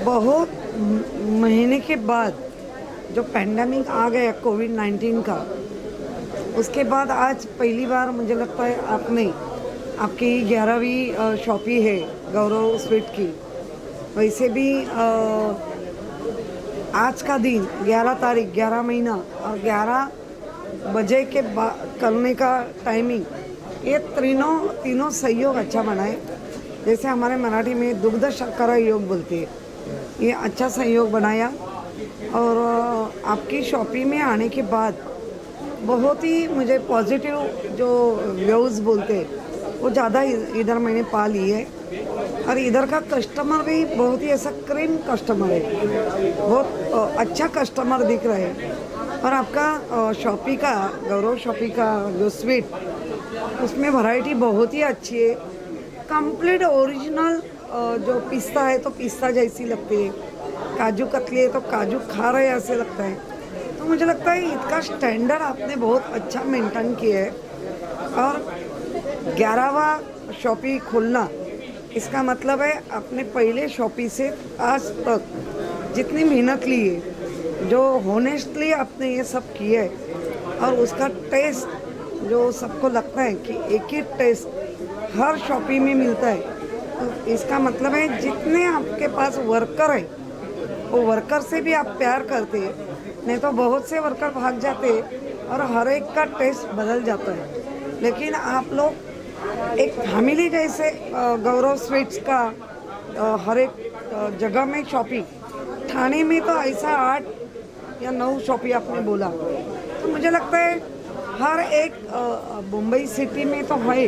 बहुत महीने के बाद जो पैंडमिक आ गया कोविड-19 का, उसके बाद आज पहली बार मुझे लगता है आपकी 11वीं शॉपी है गौरव स्वीट की। वैसे भी आज का दिन 11 तारीख 11 महीना और 11 बजे के करने का टाइमिंग, ये तीनों सहयोग अच्छा बना है। जैसे हमारे मराठी में दुग्ध शर्करा योग बोलते हैं, ये अच्छा सहयोग बनाया। और आपकी शॉपिंग में आने के बाद बहुत ही मुझे पॉजिटिव जो व्यूज़ बोलते हैं वो ज़्यादा इधर मैंने पा ली है। और इधर का कस्टमर भी बहुत ही ऐसा क्रीम कस्टमर है, बहुत अच्छा कस्टमर दिख रहा है। और आपका शॉपी का गौरव शॉपी का जो स्वीट, उसमें वैरायटी बहुत ही अच्छी है। कंप्लीट ओरिजिनल जो पिस्ता है तो पिस्ता जैसी लगती है, काजू कतली है तो काजू खा रहे ऐसे लगता है। तो मुझे लगता है इसका स्टैंडर्ड आपने बहुत अच्छा मेंटेन किया है। और 11वां शॉपी खोलना, इसका मतलब है आपने पहले शॉपी से आज तक जितनी मेहनत ली है, जो होनेस्टली आपने ये सब किया है, और उसका टेस्ट जो सबको लगता है कि एक ही टेस्ट हर शॉपी में मिलता है, तो इसका मतलब है जितने आपके पास वर्कर है वो वर्कर से भी आप प्यार करते हैं। नहीं तो बहुत से वर्कर भाग जाते हैं और हर एक का टेस्ट बदल जाता है। लेकिन आप लोग एक फैमिली जैसे गौरव स्वीट्स का हर एक जगह में शॉपिंग, ठाणे में तो ऐसा 8 या 9 शॉपिंग आपने बोला, तो मुझे लगता है हर एक मुंबई सिटी में तो है,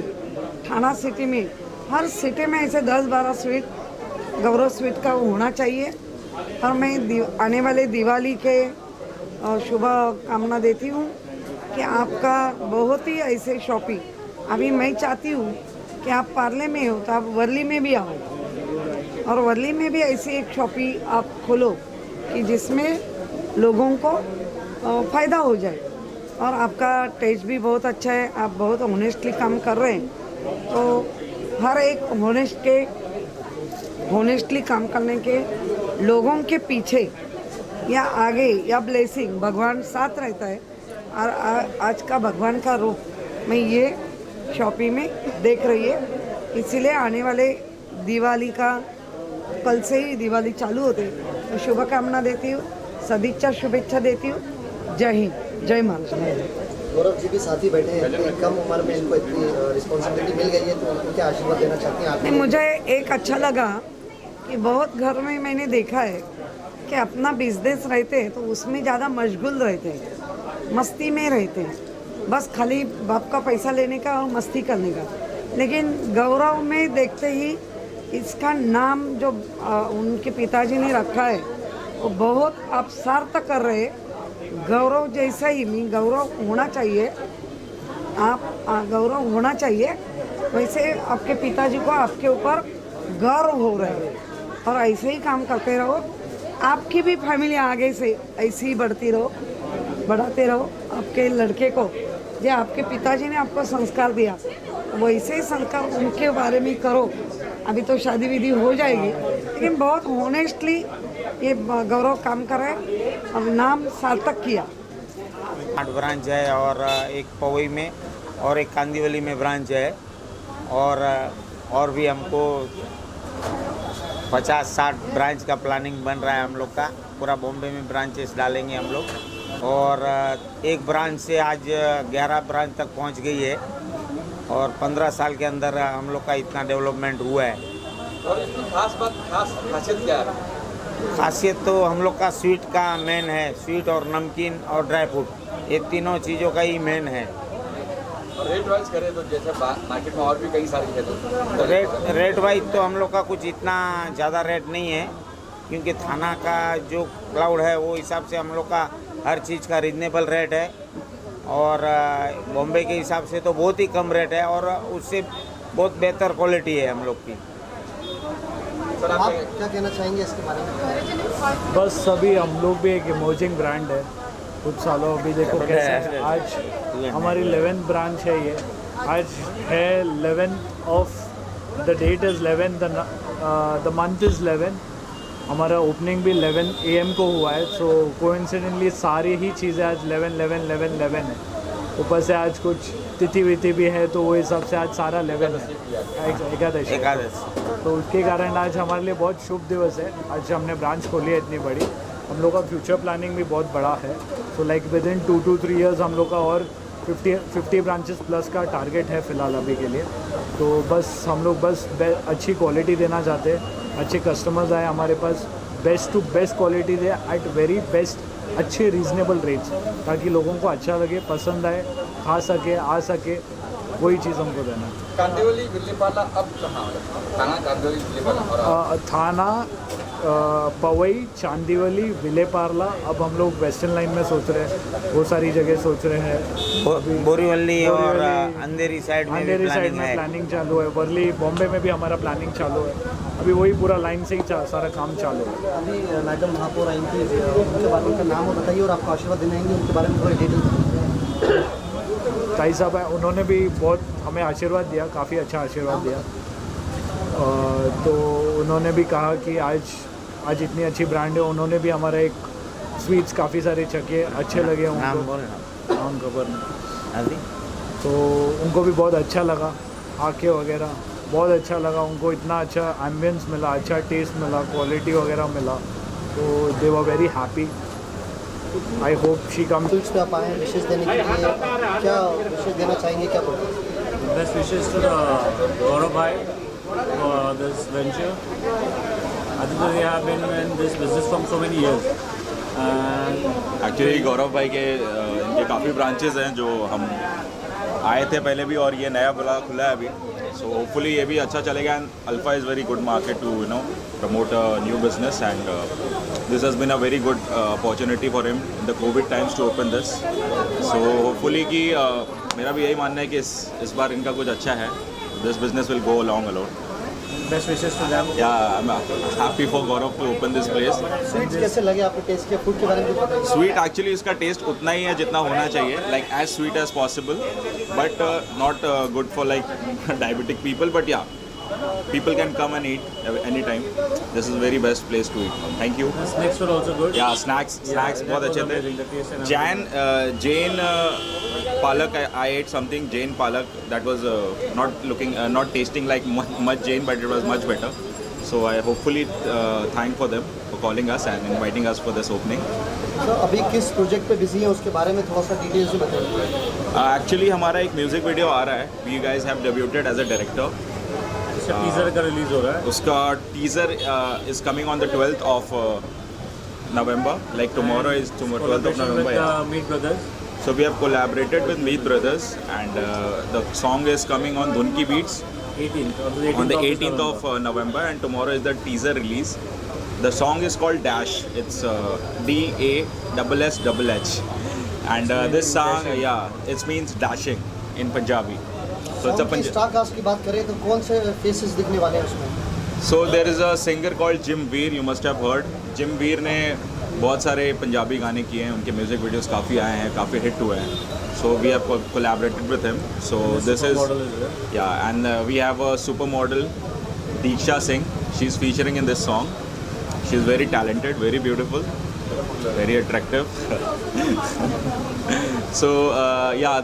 ठाणा सिटी में हर सिटी में ऐसे 10-12 स्वीट गौरव स्वीट का होना चाहिए। और मैं आने वाले दिवाली के शुभ कामना देती हूँ कि आपका बहुत ही ऐसे शॉपिंग, अभी मैं चाहती हूँ कि आप पार्ले में हो तो आप वर्ली में भी आओ, और वर्ली में भी ऐसी एक शॉपिंग आप खोलो कि जिसमें लोगों को फ़ायदा हो जाए। और आपका टेस्ट भी बहुत अच्छा है, आप बहुत ऑनेस्टली काम कर रहे हैं। तो हर एक होनेस्टली काम करने के लोगों के पीछे या आगे या ब्लेसिंग भगवान साथ रहता है। और आज का भगवान का रूप मैं ये शॉपिंग में देख रही है। इसीलिए आने वाले दिवाली का, कल से ही दिवाली चालू होते, तो शुभकामना देती हूँ, सदिच्छा शुभेच्छा देती हूँ। जय हिंद, जय महाराष्ट्र। गौरव जी भी साथ ही बैठे हैं, इतनी कम उम्र में इनको इतनी रिस्पॉन्सिबिलिटी मिल गई है, तो उनको क्या आशीर्वाद देना चाहती हैं आप? नहीं, मुझे एक अच्छा लगा कि बहुत घर में मैंने देखा है कि अपना बिजनेस रहते हैं तो उसमें ज़्यादा मशगूल रहते हैं, मस्ती में रहते हैं, बस खाली बाप का पैसा लेने का और मस्ती करने का। लेकिन गौरव में देखते ही इसका नाम जो उनके पिताजी ने रखा है वो बहुत आप सार्थक कर रहे हैं। गौरव जैसा ही मैं गौरव होना चाहिए, आप गौरव होना चाहिए, वैसे आपके पिताजी को आपके ऊपर गर्व हो रहा है। और ऐसे ही काम करते रहो, आपकी भी फैमिली आगे से ऐसे ही बढ़ती रहो, बढ़ाते रहो। आपके लड़के को जो आपके पिताजी ने आपको संस्कार दिया, वैसे ही संस्कार उनके बारे में करो। अभी तो शादी विधि हो जाएगी, लेकिन बहुत ऑनेस्टली ये गौरव काम कर रहे और नाम सार्थक किया। 8 ब्रांच है, और एक पवई में और एक कांदीवली में ब्रांच है। और भी हमको 50-60 ब्रांच का प्लानिंग बन रहा है हम लोग का। पूरा बॉम्बे में ब्रांचेस डालेंगे हम लोग। और एक ब्रांच से आज 11 ब्रांच तक पहुंच गई है, और 15 साल के अंदर हम लोग का इतना डेवलपमेंट हुआ है। और इसकी खासियत क्या है? खासियत तो हम लोग का स्वीट का मेन है, स्वीट और नमकीन और ड्राई फ्रूट, ये तीनों चीज़ों का ही मेन है। और रेट वाइज करें तो जैसे मार्केट में और भी कई सारी है, तो रेट वाइज तो हम लोग का कुछ इतना ज़्यादा रेट नहीं है, क्योंकि थाना का जो क्राउड है वो हिसाब से हम लोग का हर चीज़ का रीजनेबल रेट है। और बॉम्बे के हिसाब से तो बहुत ही कम रेट है, और उससे बहुत बेहतर क्वालिटी है हम लोग की। सर आप क्या कहना चाहेंगे इसके बारे में? बस अभी हम लोग भी एक इमर्जिंग ब्रांड है कुछ सालों, अभी देखो कैसे है। आज हमारी 11th ब्रांच है, ये आज है 11 of the that is 11, the month is 11, हमारा ओपनिंग भी 11 AM को हुआ है, सो कोइंसिडेंटली सारी ही चीज़ें आज 11 है। ऊपर से आज कुछ तिथि विथि भी है, तो वो हिसाब से आज सारा 11 है, एकादशी। तो उसके कारण आज हमारे लिए बहुत शुभ दिवस है। आज हमने ब्रांच खोली है इतनी बड़ी। हम लोग का फ्यूचर प्लानिंग भी बहुत बड़ा है, so like with in 2 to 3 years हम लोग का और 50 ब्रांचेस प्लस का टारगेट है फ़िलहाल अभी के लिए। तो बस हम लोग अच्छी क्वालिटी देना चाहते हैं, अच्छे कस्टमर्स आए हमारे पास, बेस्ट टू बेस्ट क्वालिटी दे एट वेरी बेस्ट, अच्छे रीज़नेबल रेट्स, ताकि लोगों को अच्छा लगे, पसंद आए, खा सके, आ सके, वही चीज़ हमको देना है। कांदिवली विलेपार्ला अब कहाँ है? थाना कांदिवली विलेपार्ला और थाना पवई, चांदीवली, विलेपार्ला, अब हम लोग वेस्टर्न लाइन में सोच रहे हैं, वो सारी जगह सोच रहे हैं। बोरीवली और अंधेरी साइड में प्लानिंग चालू है। वर्ली बॉम्बे में भी हमारा प्लानिंग चालू है। अभी वही पूरा लाइन से ही सारा काम चालू है। अभी मैडम महापौर आई थी, उनके बारे में उनका नाम और बताइए और आपको आशीर्वाद देने आएंगे, उनके बारे में थोड़ी डिटेल। ताई साहब है, उन्होंने भी बहुत हमें आशीर्वाद दिया, काफ़ी अच्छा आशीर्वाद दिया। तो उन्होंने भी कहा कि आज इतनी अच्छी ब्रांड है। उन्होंने भी हमारा एक स्वीट्स काफ़ी सारे चखे अच्छे लगे उनको, नाम खबर नहीं, तो उनको भी बहुत अच्छा लगा आके वगैरह, बहुत अच्छा लगा उनको। इतना अच्छा एम्बियंस मिला, अच्छा टेस्ट मिला, क्वालिटी वगैरह मिला, तो they were very happy. I hope she come. Sweets पे आप आए हैं विशेष देने के लिए, क्या विशेष देना चाहेंगे, क्या बोलेंगे? Best wishes to the Gaurav bhai for this venture. I think that they have been in this business from so many years. Actually Gaurav भाई के इनके काफ़ी ब्रांचेस हैं जो हम आए थे पहले भी, और ये नया वाला खुला है अभी, सो होपफुली ये भी अच्छा चलेगा। And alpha is very good market to promote a new business, and this has been a very good opportunity for him in the Covid times to open this. So hopefully कि मेरा भी यही मानना है कि इस बार इनका कुछ अच्छा है, this business will go long alone. Best wishes to them. Yeah, I'm happy for Gaurav to open this place. Sweets कैसे लगे आपको, टेस्ट के फूड के बारे में कुछ बताइए। स्वीट एक्चुअली इसका टेस्ट उतना ही है जितना होना चाहिए, like as sweet as possible, but not good for like diabetic people, but yeah people can come and eat anytime. This is very best place to eat. Thank you. Snacks were also good. Yeah, snacks बहुत अच्छे थे. Jain palak, I ate something Jain palak that was not tasting like much Jain, but it was much better. So I hopefully thank for them for calling us and inviting us for this opening. तो अभी किस project पे busy हैं, उसके बारे में थोड़ा सा डिटेल्स से बताइए। Actually हमारा एक म्यूजिक वीडियो आ रहा है. We guys have debuted as a director. उसका टीजर का रिलीज हो रहा है। उसका teaser is coming on the 12th of November. Like tomorrow is 12th of November. With Meet Brothers. So we have collaborated with Meet Brothers, and the song is coming on Dhunki Beats 18th. on the 18th of November, and tomorrow is the teaser release. The song is called Dash. It's DASSH, and this song, it means dashing in Punjabi. So it's a song की star cast की बात करें तो कौन से faces दिखने वाले हैं उसमें? So there is a singer called Jim Veer. You must have heard. Jim Veer ने बहुत सारे पंजाबी गाने किए हैं, उनके म्यूजिक वीडियोस काफ़ी आए हैं, काफ़ी हिट हुए हैं. So we have collaborated with him. So this is and we have a supermodel, Deeksha Singh. She's featuring in this song. She's very talented, very beautiful, very attractive. So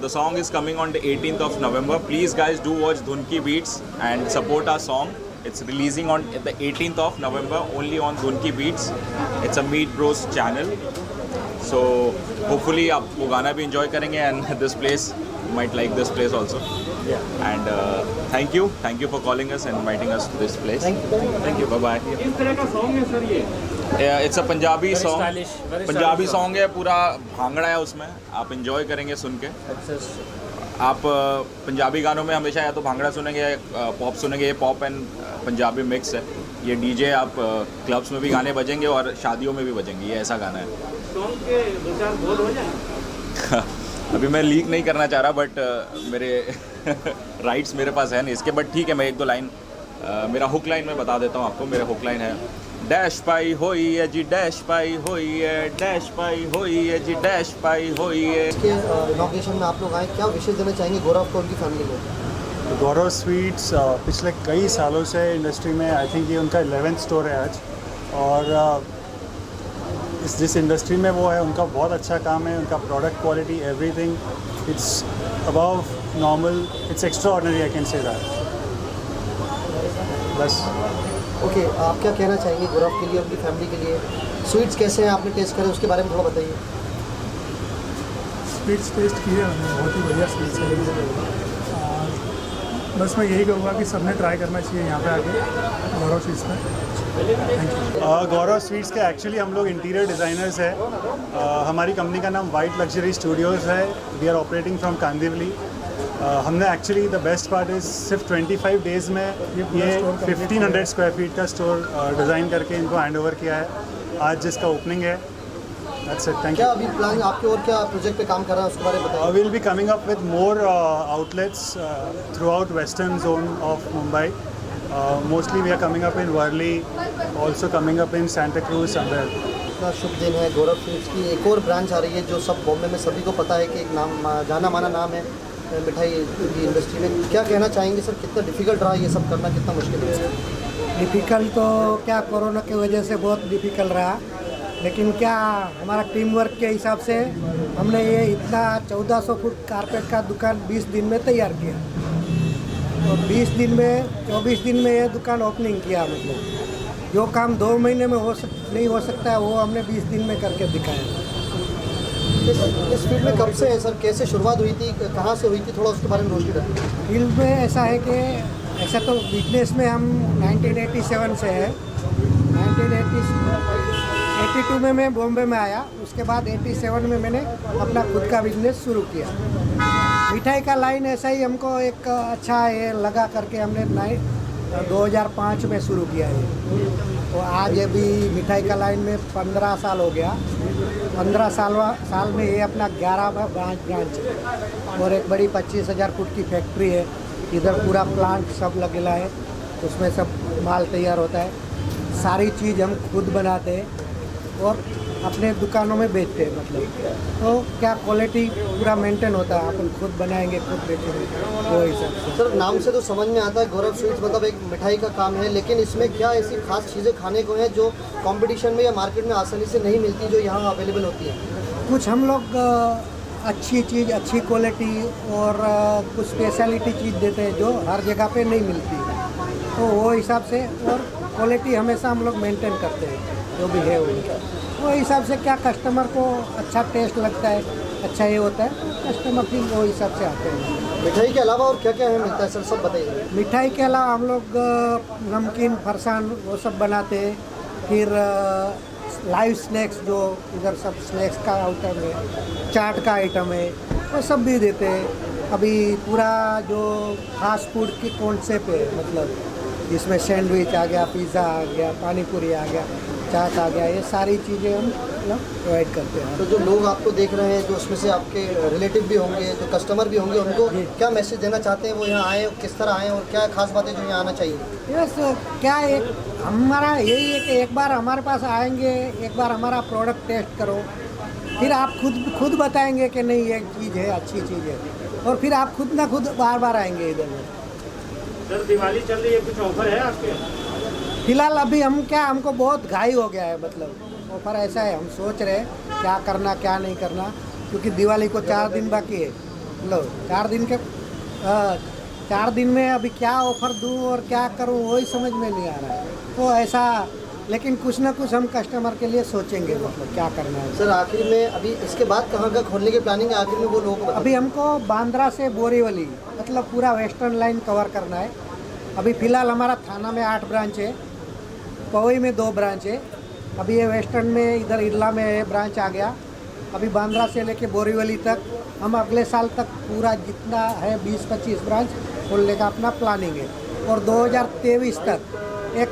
the song is coming on the 18th of November. Please guys do watch Dhunki Beats and support our song. It's releasing on the 18th of November only on Dhunki Beats. It's a Meet Bros channel. So hopefully आप वो गाना भी enjoy करेंगे, and this place, you might like this place also. And thank you for calling us and inviting us to this place. Thank you. Bye bye. किस तरह का song है sir ये? It's a Punjabi Very song. stylish, very Punjabi stylish song है, पूरा भांगड़ा है उसमें, आप enjoy करेंगे सुन के. आप पंजाबी गानों में हमेशा या तो भांगड़ा सुनेंगे या पॉप सुनेंगे. ये पॉप एंड पंजाबी मिक्स है. ये डीजे आप क्लब्स में भी गाने बजेंगे और शादियों में भी बजेंगे. ये ऐसा गाना है. सॉन्ग के दो चार बोल हो जाए। अभी मैं लीक नहीं करना चाह रहा, बट मेरे राइट्स मेरे पास है नहीं इसके, बट ठीक है, मैं एक दो लाइन मेरा हुक लाइन में बता देता हूँ आपको. मेरा हुक लाइन है, डैश पाई होई है जी, डैश पाई होई है, डैश पाई होई है जी, डैश पाई होई है. इसके इनॉग्रेशन में आप लोग आए, क्या विशेष देना चाहेंगे गौरव को, उनकी फैमिली को? गौरव स्वीट्स पिछले कई सालों से इंडस्ट्री में, आई थिंक ये उनका 11th स्टोर है आज. और जिस इंडस्ट्री में वो है उनका बहुत अच्छा काम है, उनका product quality everything it's above normal, it's extra ordinary, I can say that. बस ओके, आप क्या कहना चाहेंगे गौरव के लिए, उनकी फैमिली के लिए? स्वीट्स कैसे हैं, आपने टेस्ट करे उसके बारे में थोड़ा बताइए। स्वीट्स टेस्ट किए हमने, बहुत ही बढ़िया स्वीट्स है। और बस मैं यही कहूँगा कि सबने ट्राई करना चाहिए यहाँ पे आके गौरव स्वीट्स में। Thank you. गौरव स्वीट्स के एक्चुअली हम लोग इंटीरियर डिज़ाइनर्स हैं। हमारी कंपनी का नाम वाइट लग्जरी स्टूडियोज़ है। We are operating from Kandivali. हमने actually the best part is सिर्फ 25 डेज़ में ये 1500 स्क्वायर फीट का स्टोर डिज़ाइन करके इनको हैंड ओवर किया है आज, जिसका ओपनिंग है। That's it. Thank you. क्या अभी प्लान आपके और क्या प्रोजेक्ट पे काम कर रहा है उसके बारे में बताइए। We'll be coming up with more outlets throughout western zone of Mumbai. Mostly we are coming up in Worli, also coming up in Santa Cruz somewhere. इतना शुभ दिन है, गौरव स्वीट्स की एक और ब्रांच आ रही है जो सब बॉम्बे में सभी को पता है कि एक नाम जाना माना नाम है मिठाई की इंडस्ट्री में। क्या कहना चाहेंगे सर, कितना डिफ़िकल्ट रहा ये सब करना, कितना मुश्किल है? डिफ़िकल्ट तो क्या, कोरोना की वजह से बहुत डिफ़िकल्ट रहा, लेकिन क्या हमारा टीम वर्क के हिसाब से हमने ये इतना 1400 फुट कारपेट का दुकान 20 दिन में तैयार किया। तो 20 दिन में 24 दिन में ये दुकान ओपनिंग किया। मतलब जो काम 2 महीने में नहीं हो सकता है वो हमने 20 दिन में करके दिखाया। इस फील्ड में कब से है सर, कैसे शुरुआत हुई थी, कहाँ से हुई थी, थोड़ा उसके बारे में रोशनी डालिए। फील्ड में ऐसा है कि ऐसा तो बिजनेस में हम 1987 से है। 1982 में मैं बॉम्बे में आया, उसके बाद 87 में मैंने अपना खुद का बिजनेस शुरू किया। मिठाई का लाइन ऐसा ही हमको एक अच्छा ये लगा करके हमने 2005 में शुरू किया है। तो आज अभी मिठाई का लाइन में 15 साल हो गया। 15 साल में ये अपना 11 ब्रांच है और एक बड़ी 25,000 फुट की फैक्ट्री है। इधर पूरा प्लांट सब लगेला है, उसमें सब माल तैयार होता है। सारी चीज़ हम खुद बनाते हैं और अपने दुकानों में बेचते हैं। मतलब तो क्या क्वालिटी पूरा मेंटेन होता है, अपन खुद बनाएंगे खुद बेचेंगे वो हिसाब से। सर नाम से तो समझ में आता है गौरव स्वीट्स मतलब एक मिठाई का काम है, लेकिन इसमें क्या ऐसी खास चीज़ें खाने को हैं जो कंपटीशन में या मार्केट में आसानी से नहीं मिलती, जो यहाँ अवेलेबल होती है? कुछ हम लोग अच्छी चीज़, अच्छी क्वालिटी और कुछ स्पेशलिटी चीज़ देते हैं जो हर जगह पे नहीं मिलती, तो वो हिसाब से। और क्वालिटी हमेशा हम लोग मेंटेन करते हैं जो भी है वो हिसाब से। क्या कस्टमर को अच्छा टेस्ट लगता है, अच्छा ये होता है, कस्टमर भी वो हिसाब से आते हैं। मिठाई के अलावा और क्या क्या है मिलता है सर, सब बताइए। मिठाई के अलावा हम लोग नमकीन, फरसान वो सब बनाते हैं। फिर लाइव स्नैक्स, जो इधर सब स्नैक्स का आइटम है, चाट का आइटम है, वो सब भी देते हैं। अभी पूरा जो फास्ट फूड की कॉन्सेप्ट है, मतलब जिसमें सैंडविच आ गया, पिज़्ज़ा आ गया, पानी पूरी आ गया, चाट आ गया, ये सारी चीज़ें हम प्रोवाइड करते हैं। तो जो लोग आपको देख रहे हैं, जो उसमें से आपके रिलेटिव भी होंगे, जो कस्टमर भी होंगे, उनको क्या मैसेज देना चाहते हैं, वो यहाँ आए, किस तरह आएँ और क्या खास बातें जो यहाँ आना चाहिए? यस, क्या एक हमारा यही है कि एक बार हमारे पास आएंगे, एक बार हमारा प्रोडक्ट टेस्ट करो, फिर आप खुद बताएंगे कि नहीं ये चीज़ है, अच्छी चीज़ है, और फिर आप खुद बार बार आएंगे इधर में। सर दिवाली चल रही है, कुछ ऑफर है आपके? फिलहाल अभी हमको बहुत घाई हो गया है। मतलब ऑफर ऐसा है, हम सोच रहे हैं क्या करना क्या नहीं करना, क्योंकि दिवाली को 4 दिन बाकी है। लो 4 दिन में अभी क्या ऑफर दूँ और क्या करूँ वही समझ में नहीं आ रहा है। तो ऐसा, लेकिन कुछ ना कुछ हम कस्टमर के लिए सोचेंगे, मतलब क्या करना है। सर आखिर में अभी इसके बाद कहाँ का खोलने की प्लानिंग है, आखिर में वो लोग अभी हमको बांद्रा से बोरीवली, मतलब पूरा वेस्टर्न लाइन कवर करना है। अभी फ़िलहाल हमारा थाना में 8 ब्रांच है, पवई में 2 ब्रांच है, अभी ये वेस्टर्न में इधर इडला में ब्रांच आ गया। अभी बांद्रा से लेके बोरीवली तक हम अगले साल तक पूरा जितना है 20-25 ब्रांच खोलने का अपना प्लानिंग है, और 2023 तक एक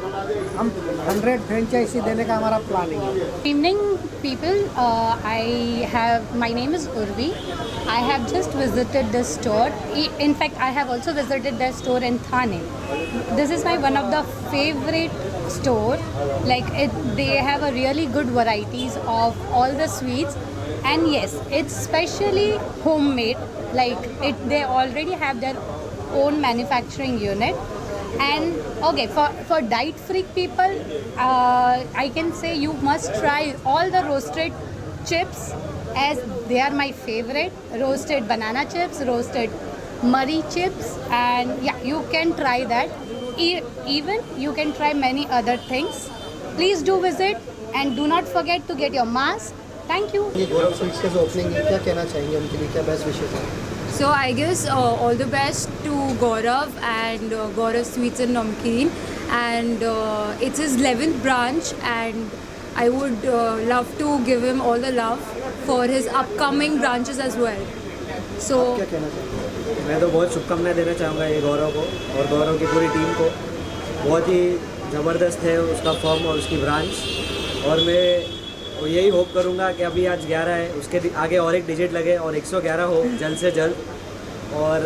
हम 100 फ्रेंचाइजी देने का हमारा प्लानिंग है। Evening people, my name is Urvi. I have just visited this store. In fact, I have also visited their store in Thane. This is one of the favorite store. Like they have a really good varieties of all the sweets, and yes, it's specially homemade. Like they already have their own manufacturing unit. And okay, for diet freak people, I can say you must try all the roasted chips, as they are my favorite. Roasted banana chips, roasted murray chips, and yeah, you can try that. Even you can try many other things. Please do visit and do not forget to get your mask. Thank you. ये गौरव sweets का जो opening है, क्या कहना चाहेंगे उनके लिए, क्या बेस्ट विशेष है? So I guess all the best to Gaurav and Gaurav Sweets and Namkeen, and it's his 11th branch, and I would love to give him all the love for his upcoming branches as well. So क्या कहना चाहेंगे? मैं तो बहुत शुभकामनाएं देना चाहूँगा ये गौरव को और गौरव की पूरी टीम को। बहुत ही ज़बरदस्त है उसका फॉर्म और उसकी ब्रांच, और मैं यही होप करूँगा कि अभी आज 11 है, उसके आगे और एक डिजिट लगे और 111 हो जल्द से जल्द, और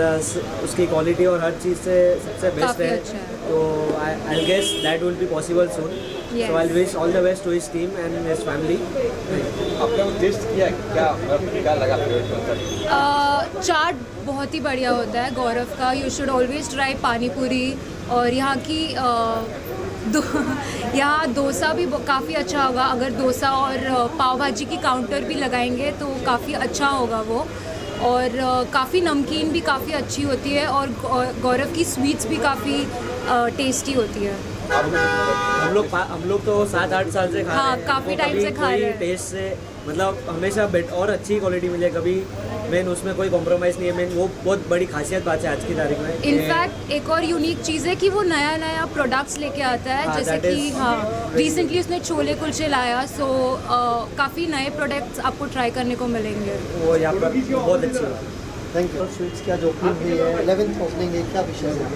उसकी क्वालिटी और हर चीज़ से सबसे बेस्ट है। तो I guess that will be possible soon. So I wish all the best to his team and his family. आपने टेस्ट किया क्या लगा फेवरेट? चाट बहुत ही बढ़िया होता है गौरव का। यू शुड ऑलवेज ट्राई पानी पूरी, और यहाँ की यहाँ डोसा भी काफ़ी अच्छा होगा। अगर डोसा और पाव भाजी की काउंटर भी लगाएंगे तो काफ़ी अच्छा होगा वो, और काफ़ी नमकीन भी काफ़ी अच्छी होती है, और गौरव की स्वीट्स भी काफ़ी टेस्टी होती है। हम लोग तो 7-8 साल से खा रहे हैं। काफ़ी टाइम से खा रहे हैं। टेस्ट से मतलब हमेशा और अच्छी क्वालिटी मिले, कभी मेन उसमें कोई कॉम्प्रोमाइज़ नहीं है। मेन वो बहुत बड़ी खासियत बात है आज की तारीख में। इनफैक्ट एक और यूनिक चीज़ है कि वो नया प्रोडक्ट्स लेके आता है। जैसे कि रिसेंटली उसने छोले कुलचे लाया। सो काफ़ी नए प्रोडक्ट्स आपको ट्राई करने को मिलेंगे। वो यहाँ पर बहुत अच्छी है। Thank you. स्वीट्स का जो ओपनिंग हुई है, 11th ओपनिंग है, क्या विषय है?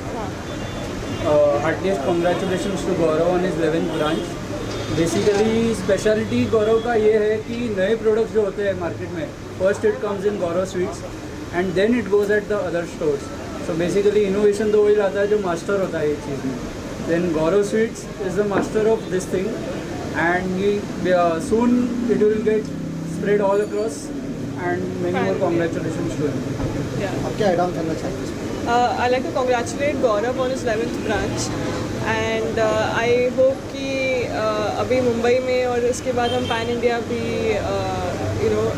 Heartiest congratulations to Gaurav on his 11th branch. Basically speciality Gaurav का ये है कि नए प्रोडक्ट्स जो होते हैं मार्केट में, first it comes in Gaurav sweets and then it goes at the other stores. So basically innovation तो वही लाता है जो मास्टर होता है ये चीज़ में। Then Gaurav sweets is the master of this thing, and soon it will get spread all across, and many more congratulations to him. आप क्या ऐड ऑन करना चाहेंगे? I'd like to congratulate Gaurav on his 11th branch, and I hope कि अभी मुंबई में और इसके बाद हम पैन इंडिया भी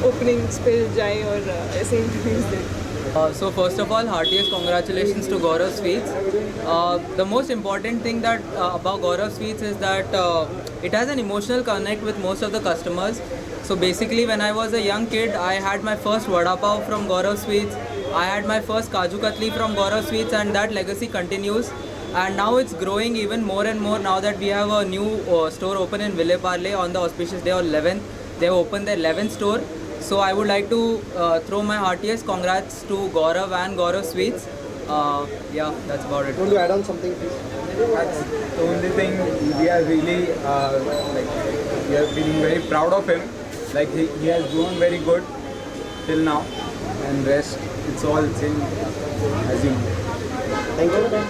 ओपनिंग्स पे जाएँ और ऐसे इंटरव्यूज दें। So first of all, heartiest congratulations to Gaurav Sweets. The most important thing that about Gaurav Sweets is that it has an emotional connect with most of the customers. So basically, when I was a young kid, I had my first vada pav from Gaurav Sweets. I had my first Kaju Katli from Gaurav Sweets, and that legacy continues. And now it's growing even more and more now that we have a new store open in Ville Parle on the auspicious day of 11th. They have opened their 11th store. So I would like to throw my heartiest congrats to Gaurav and Gaurav Sweets. Yeah, that's about it. Want to add on something, please? That's the only thing. We are really we are feeling very proud of him. Like he has grown very good till now, and rest it's all in as you. Thank you.